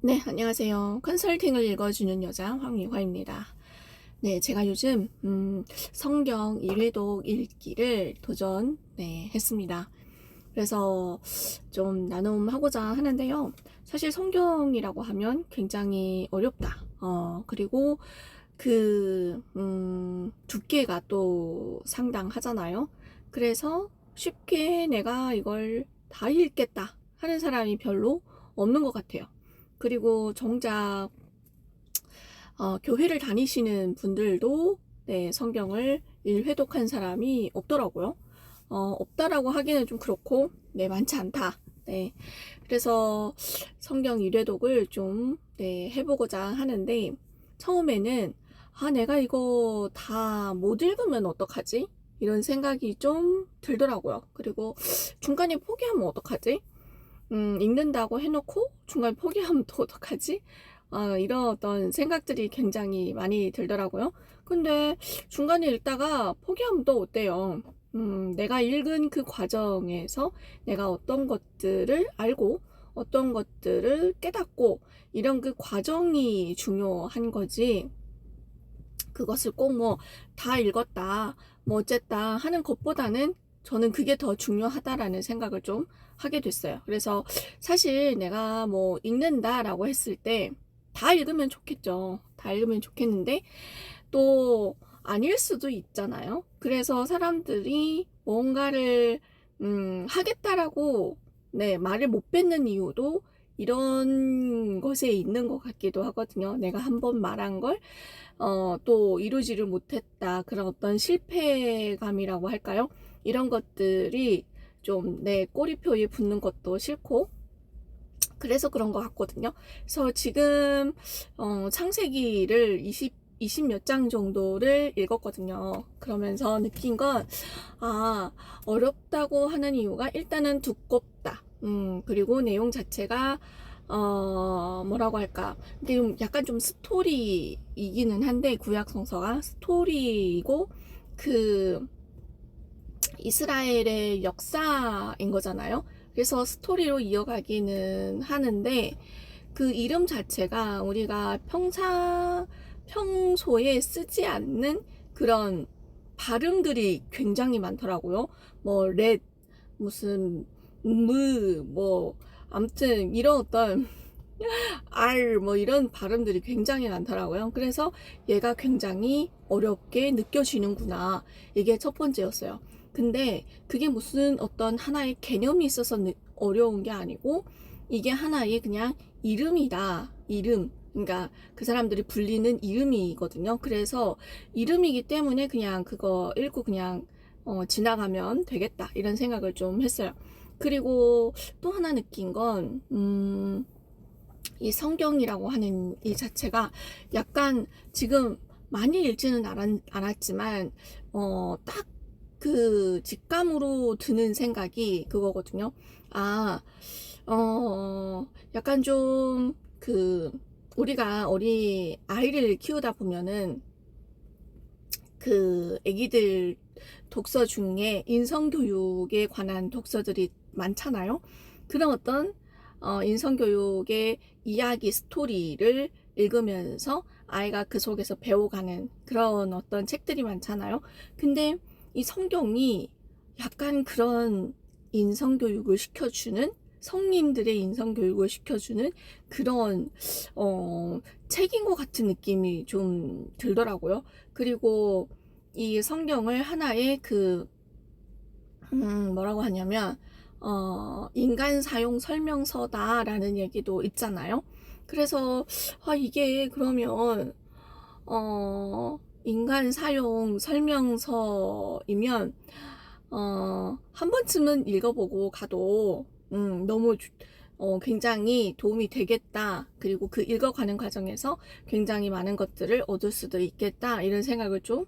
네, 안녕하세요. 컨설팅을 읽어주는 여자 황미화입니다. 네, 제가 요즘 성경 1회독 읽기를 했습니다. 그래서 좀 나눔하고자 하는데요. 사실 성경이라고 하면 굉장히 어렵다. 그리고 두께가 또 상당하잖아요. 그래서 쉽게 내가 이걸 다 읽겠다 하는 사람이 별로 없는 것 같아요. 그리고 정작 교회를 다니시는 분들도 성경을 일회독한 사람이 없더라고요. 없다라고 하기는 좀 그렇고 많지 않다. 네, 그래서 성경 일회독을 좀 해보고자 하는데, 처음에는 내가 이거 다 못 읽으면 어떡하지? 이런 생각이 좀 들더라고요. 그리고 중간에 포기하면 어떡하지? 읽는다고 해놓고 중간에 포기하면 또 어떡하지? 이런 어떤 생각들이 굉장히 많이 들더라고요. 근데 중간에 읽다가 포기하면 또 어때요? 내가 읽은 그 과정에서 내가 어떤 것들을 알고 어떤 것들을 깨닫고 이런 그 과정이 중요한 거지, 그것을 꼭 뭐 다 읽었다 뭐 어쨌다 하는 것보다는 저는 그게 더 중요하다라는 생각을 좀 하게 됐어요. 그래서 사실 내가 뭐 읽는다라고 했을 때 다 읽으면 좋겠죠. 다 읽으면 좋겠는데 또 아닐 수도 있잖아요. 그래서 사람들이 뭔가를 하겠다라고 말을 못 뱉는 이유도 이런 것에 있는 것 같기도 하거든요. 내가 한번 말한 걸 또 이루지를 못했다. 그런 어떤 실패감이라고 할까요? 이런 것들이 좀 내 꼬리표에 붙는 것도 싫고, 그래서 그런 것 같거든요. 그래서 지금 창세기를 20 몇 장 정도를 읽었거든요. 그러면서 느낀 건, 어렵다고 하는 이유가 일단은 두껍다. 그리고 내용 자체가 뭐라고 할까, 근데 좀 약간 좀 스토리이기는 한데, 구약 성서가 스토리이고 그 이스라엘의 역사인 거잖아요. 그래서 스토리로 이어가기는 하는데, 그 이름 자체가 우리가 평소에 쓰지 않는 그런 발음들이 굉장히 많더라고요. 뭐, 무슨, 뭐, 암튼, 이런 어떤, 뭐, 이런 발음들이 굉장히 많더라고요. 그래서 얘가 굉장히 어렵게 느껴지는구나. 이게 첫 번째였어요. 근데 그게 무슨 어떤 하나의 개념이 있어서 어려운 게 아니고, 이게 하나의 그냥 이름이다. 이름. 그러니까 그 사람들이 불리는 이름이거든요. 그래서 이름이기 때문에 그냥 그거 읽고 그냥 지나가면 되겠다. 이런 생각을 좀 했어요. 그리고 또 하나 느낀 건, 이 성경이라고 하는 이 자체가 약간 지금 많이 읽지는 않았지만, 딱 그 직감으로 드는 생각이 그거거든요. 약간 좀 우리가 아이를 키우다 보면은 그 애기들 독서 중에 인성교육에 관한 독서들이 많잖아요. 그런 어떤 인성교육의 이야기 스토리를 읽으면서 아이가 그 속에서 배워가는 그런 어떤 책들이 많잖아요. 근데 이 성경이 약간 그런 인성교육을 시켜주는, 성님들의 인성교육을 시켜주는 그런 책인 것 같은 느낌이 좀 들더라고요. 그리고 이 성경을 하나의 뭐라고 하냐면, 인간 사용 설명서다라는 얘기도 있잖아요. 그래서, 이게 그러면, 인간 사용 설명서이면, 한 번쯤은 읽어보고 가도, 너무, 굉장히 도움이 되겠다. 그리고 그 읽어가는 과정에서 굉장히 많은 것들을 얻을 수도 있겠다. 이런 생각을 좀,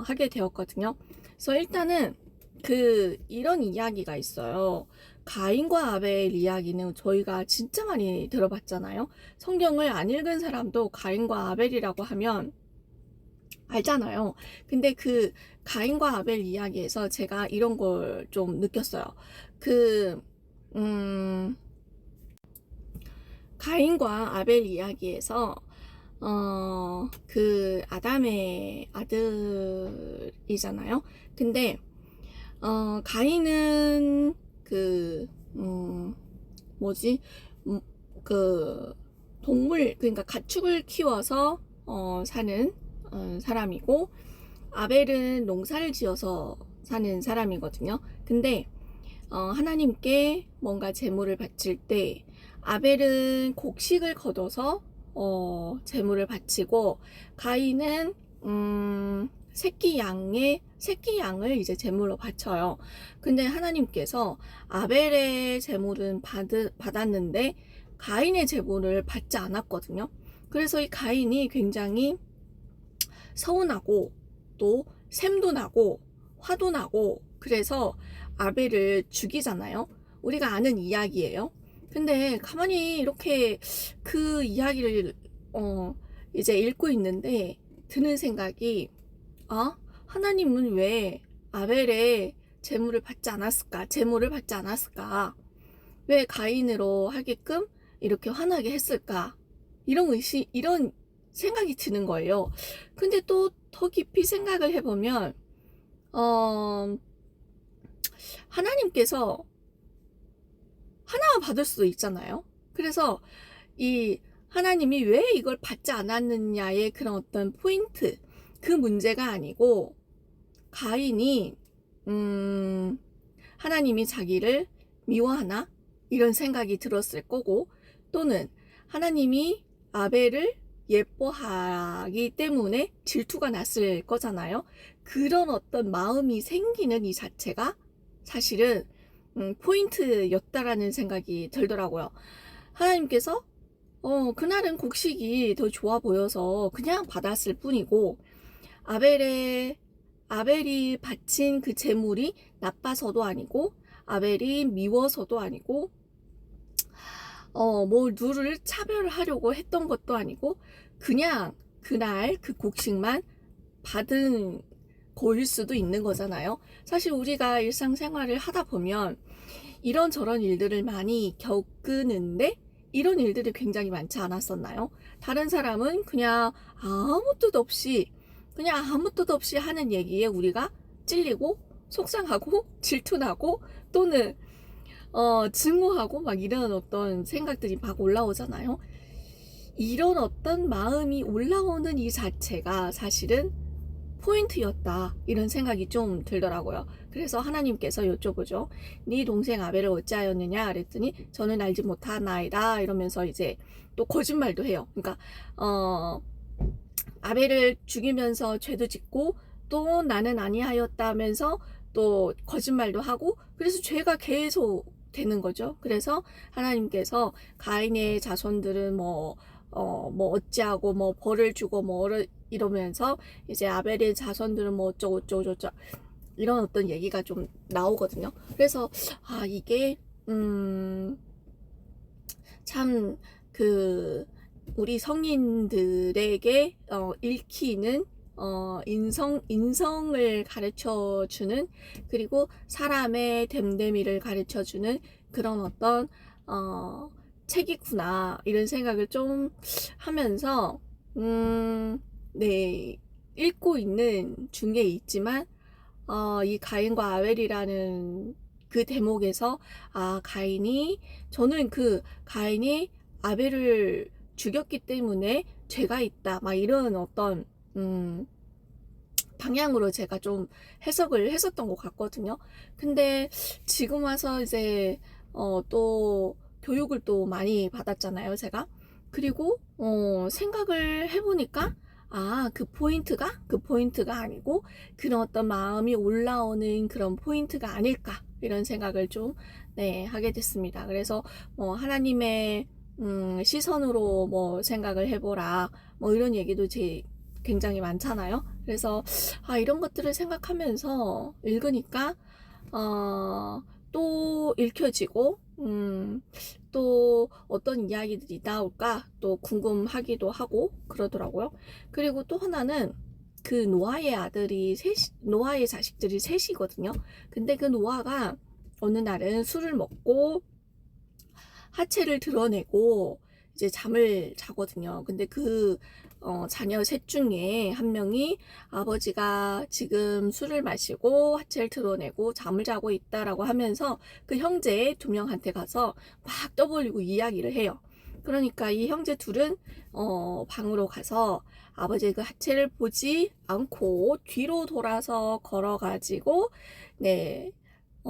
하게 되었거든요. 그래서 일단은, 이런 이야기가 있어요. 가인과 아벨 이야기는 저희가 진짜 많이 들어봤잖아요. 성경을 안 읽은 사람도 가인과 아벨이라고 하면 알잖아요. 근데 그 가인과 아벨 이야기에서 제가 이런 걸 좀 느꼈어요. 그, 음, 가인과 아벨 이야기에서 그 아담의 아들이잖아요. 근데 가인은 그 뭐지 그 동물 그러니까 가축을 키워서 사는 사람이고, 아벨은 농사를 지어서 사는 사람이거든요. 근데 하나님께 뭔가 제물을 바칠 때 아벨은 곡식을 걷어서 제물을 바치고, 가인은 새끼 양을 이제 제물로 바쳐요. 근데 하나님께서 아벨의 제물은 받았는데 가인의 제물을 받지 않았거든요. 그래서 이 가인이 굉장히 서운하고 또 샘도 나고 화도 나고, 그래서 아벨을 죽이잖아요. 우리가 아는 이야기예요. 근데 가만히 이렇게 그 이야기를 이제 읽고 있는데 드는 생각이, 하나님은 왜 아벨의 제물을 받지 않았을까? 왜 가인으로 하게끔 이렇게 화나게 했을까? 이런 생각이 드는 거예요. 근데 또 더 깊이 생각을 해보면, 하나님께서 하나만 받을 수도 있잖아요. 그래서 이 하나님이 왜 이걸 받지 않았느냐의 그런 어떤 포인트, 그 문제가 아니고, 가인이 하나님이 자기를 미워하나? 이런 생각이 들었을 거고, 또는 하나님이 아벨을 예뻐하기 때문에 질투가 났을 거잖아요. 그런 어떤 마음이 생기는 이 자체가 사실은 포인트였다라는 생각이 들더라고요. 하나님께서 그날은 곡식이 더 좋아 보여서 그냥 받았을 뿐이고, 아벨이 바친 그 제물이 나빠서도 아니고, 아벨이 미워서도 아니고, 뭐 누를 차별하려고 했던 것도 아니고, 그냥 그날 그 곡식만 받은 거일 수도 있는 거잖아요. 사실 우리가 일상생활을 하다 보면 이런저런 일들을 많이 겪는데, 이런 일들이 굉장히 많지 않았었나요? 다른 사람은 그냥 아무 뜻 없이 하는 얘기에 우리가 찔리고 속상하고 질투나고, 또는 증오하고 막 이런 어떤 생각들이 막 올라오잖아요. 이런 어떤 마음이 올라오는 이 자체가 사실은 포인트였다, 이런 생각이 좀 들더라고요. 그래서 하나님께서 여쭤보죠. 네 동생 아벨을 어찌하였느냐 그랬더니 저는 알지 못하나이다 이러면서 이제 또 거짓말도 해요. 그러니까 아벨을 죽이면서 죄도 짓고, 또 나는 아니하였다면서 또 거짓말도 하고, 그래서 죄가 계속 되는 거죠. 그래서 하나님께서 가인의 자손들은 뭐 어찌하고 뭐 벌을 주고 뭐 이러면서 이제 아벨의 자손들은 뭐 어쩌고 이런 어떤 얘기가 좀 나오거든요. 그래서 이게 참 우리 성인들에게 읽히는 인성을 가르쳐 주는, 그리고 사람의 됨됨이를 가르쳐 주는 그런 어떤 책이구나, 이런 생각을 좀 하면서 네, 읽고 있는 중에 있지만, 이 가인과 아벨이라는 그 대목에서 저는 그 가인이 아벨을 죽였기 때문에 죄가 있다, 막 이런 어떤 방향으로 제가 좀 해석을 했었던 것 같거든요. 근데 지금 와서 이제 또 교육을 또 많이 받았잖아요, 제가. 그리고 생각을 해보니까 그 포인트가 아니고 그런 어떤 마음이 올라오는 그런 포인트가 아닐까, 이런 생각을 좀 하게 됐습니다. 그래서 하나님의 시선으로 뭐 생각을 해보라, 뭐 이런 얘기도 굉장히 많잖아요. 그래서 이런 것들을 생각하면서 읽으니까 또 읽혀지고, 또 어떤 이야기들이 나올까 또 궁금하기도 하고 그러더라고요. 그리고 또 하나는 그 노아의 자식들이 셋이거든요. 근데 그 노아가 어느 날은 술을 먹고 하체를 드러내고 이제 잠을 자거든요. 근데 그 자녀 셋 중에 한 명이 아버지가 지금 술을 마시고 하체를 드러내고 잠을 자고 있다라고 하면서 그 형제 두 명한테 가서 막 떠벌리고 이야기를 해요. 그러니까 이 형제 둘은 방으로 가서 아버지의 그 하체를 보지 않고 뒤로 돌아서 걸어가지고 네,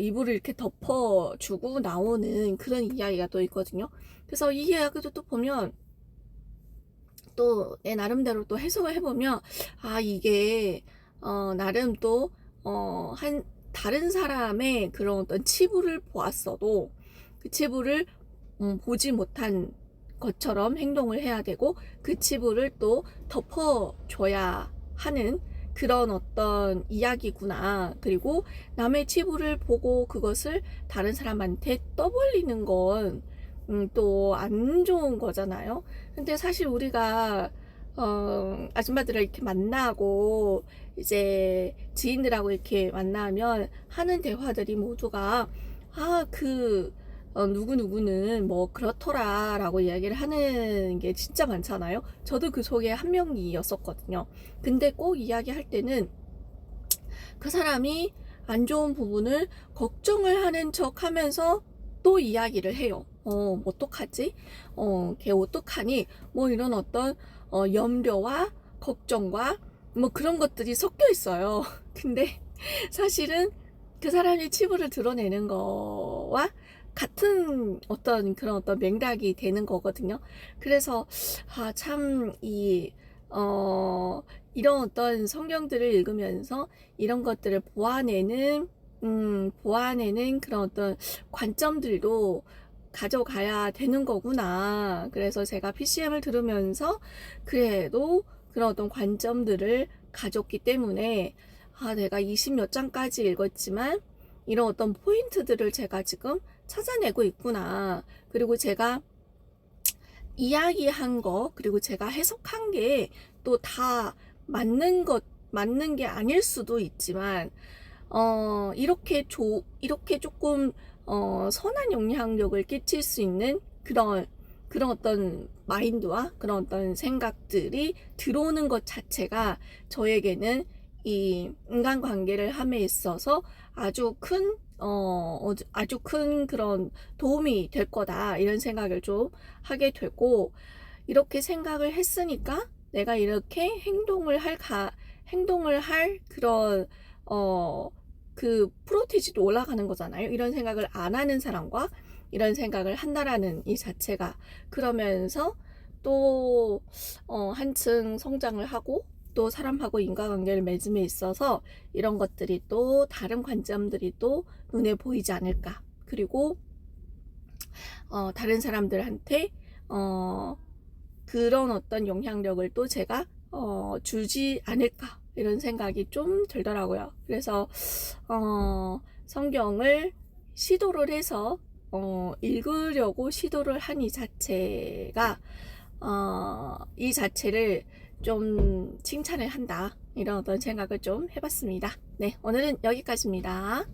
이불을 이렇게 덮어주고 나오는 그런 이야기가 또 있거든요. 그래서 이 이야기도 또 보면 또 내 나름대로 또 해석을 해보면 아 이게 나름 또 한 다른 사람의 그런 어떤 치부를 보았어도 그 치부를 보지 못한 것처럼 행동을 해야 되고 그 치부를 또 덮어줘야 하는 그런 어떤 이야기구나. 그리고 남의 치부를 보고 그것을 다른 사람한테 떠벌리는 건 또 안 좋은 거잖아요. 근데 사실 우리가 아줌마들을 이렇게 만나고 이제 지인들하고 이렇게 만나면 하는 대화들이 모두가 누구누구는 뭐 그렇더라 라고 이야기를 하는 게 진짜 많잖아요. 저도 그 속에 한 명이었었거든요. 근데 꼭 이야기할 때는 그 사람이 안 좋은 부분을 걱정을 하는 척 하면서 또 이야기를 해요. 어떡하지? 걔 어떡하니? 뭐 이런 어떤 염려와 걱정과 뭐 그런 것들이 섞여 있어요. 근데 사실은 그 사람이 치부를 드러내는 거와 같은 어떤 그런 어떤 맥락이 되는 거거든요. 그래서 참 이런 어떤 성경들을 읽으면서 이런 것들을 보아내는 그런 어떤 관점들도 가져가야 되는 거구나. 그래서 제가 PCM을 들으면서 그래도 그런 어떤 관점들을 가졌기 때문에 내가 20몇 장까지 읽었지만 이런 어떤 포인트들을 제가 지금 찾아내고 있구나. 그리고 제가 이야기한 거, 그리고 제가 해석한 게 또 다 맞는 게 아닐 수도 있지만, 이렇게 조금, 선한 영향력을 끼칠 수 있는 그런 어떤 마인드와 그런 어떤 생각들이 들어오는 것 자체가 저에게는 이 인간관계를 함에 있어서 아주 큰 그런 도움이 될 거다. 이런 생각을 좀 하게 되고, 이렇게 생각을 했으니까 내가 이렇게 행동을 할 그런, 그 프로티지도 올라가는 거잖아요. 이런 생각을 안 하는 사람과 이런 생각을 한다라는 이 자체가. 그러면서 또, 한층 성장을 하고, 또 사람하고 인과관계를 맺음에 있어서 이런 것들이 또 다른 관점들이 또 눈에 보이지 않을까. 그리고 다른 사람들한테 그런 어떤 영향력을 또 제가 주지 않을까 이런 생각이 좀 들더라고요. 그래서 성경을 시도를 해서 읽으려고 시도를 한 이 자체가 이 자체를 좀 칭찬을 한다 이런 어떤 생각을 좀 해봤습니다. 네, 오늘은 여기까지입니다.